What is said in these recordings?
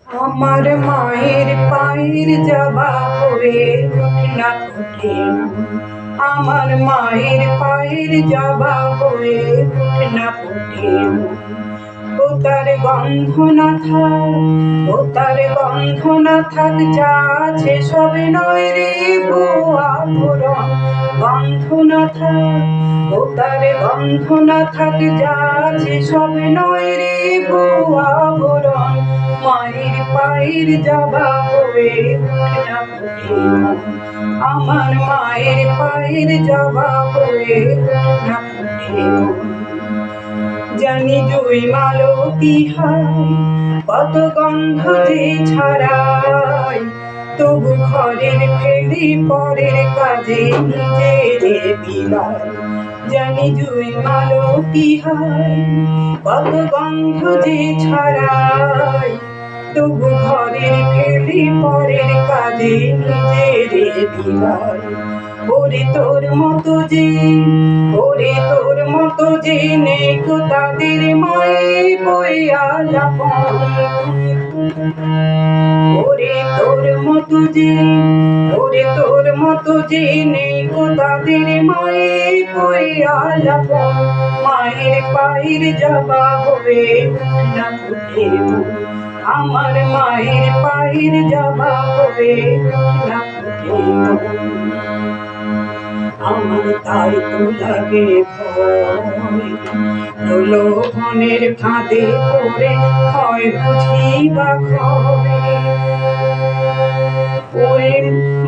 আমার মায়ের পায়ের জবা হয়ে ওঠে না ফোটে না। আমার মায়ের পায়ের জবা হয়ে ওঠে না ফোটে না। ও তার গন্ধ না থাক, ও তার গন্ধ না থাক, যা আছে সবে নয় রে ভুয়া ভরণ। গন্ধ না থাক, ও তার গন্ধ না থাক, যা আছে সবে নয় রে ভুয়া ভরণ। মায়ের পায়ের জবা হয়ে ওঠে না ফোটে না। আমার মায়ের পায়ের জবা হয়ে ওঠে না ফোটে না। জানি জুই মালতী হায় কত গন্ধ যে ছড়ায়, তবু ঘরের ফেলি পরের কাজে নিজেরে বিলায়। জানি জুই মালতী হায় কত গন্ধ যে ছড়ায়, তবু ঘরের ফেলি পরের কাজে নিজেরে বিলায়। ওরে তোর মতো যে, ওরে তোর মতো যে নেই গো তাদের মায়ে বইয়া লাপন। ওরে তোর মতো যে, ওরে তোর মতো যে নেই গো তাদের মায়ে বইয়া লাপন। মায়ের পায়ের জবা হয়ে ওঠে না ফোটে না। আমার মায়ের পায়ের জবা হয়ে ওঠে না ফোটে না। আমার তাই তো লাগে ভয়, প্রলোভনের ফাঁদে পড়ে হয় বুঝি বা ক্ষয়। ওরে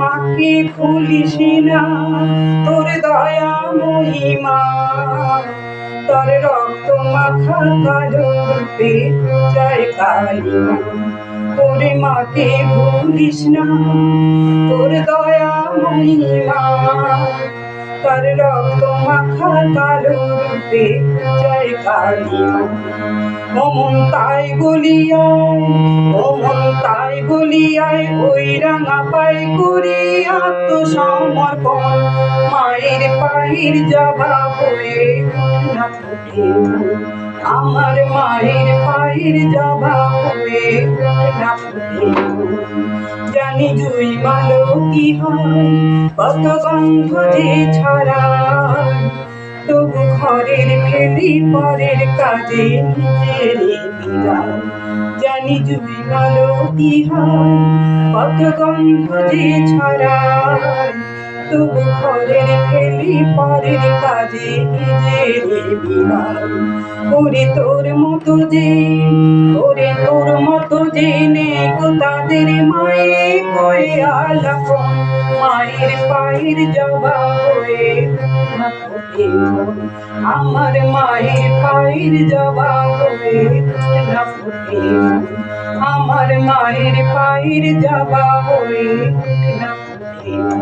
মাকে ভুলিস না, তোর দয়া মহিমা, তোর রক্ত মাখা কালো রূপে জয় কালী মা। ওরে মাকে ভুলিস না, তোর দয়া মহিমা, তোর রক্ত মাখা কালো রূপে জয় কালী মা। ওমন তাই বলিয়ায়, ওমন তাই বলিয়ায় ওই রাঙা পাই করি আত্মসমর্পণ। মায়ের পায়ের জবা হয়ে ওঠে না ফোটে না। আমার মায়ের পায়ের জবা হয়ে ওঠে না ফোটে না। জানি জুই মালতী হয় কত গন্ধ যে ছড়ায়, তবু ঘরের ফেলি পরের কাজে নিজেরে বিলায়। জানি জুই মালতী হয় কত গন্ধ যে ছড়ায়, তবু ঘরের ফেলি পরের কাজে নিজেরে বিলায়। ওরে তোর মতো যে, ওরে তোর মতো যে নেই গো তাদের মায়ে বইয়া লাপন। মায়ের পায়ের জবা হয়ে ওঠে না ফোটে না। আমার মায়ের পায়ের জবা হয়ে ওঠে না ফোটে না। আমার মায়ের পায়ের জবা হয়ে ওঠে না ফোটে না।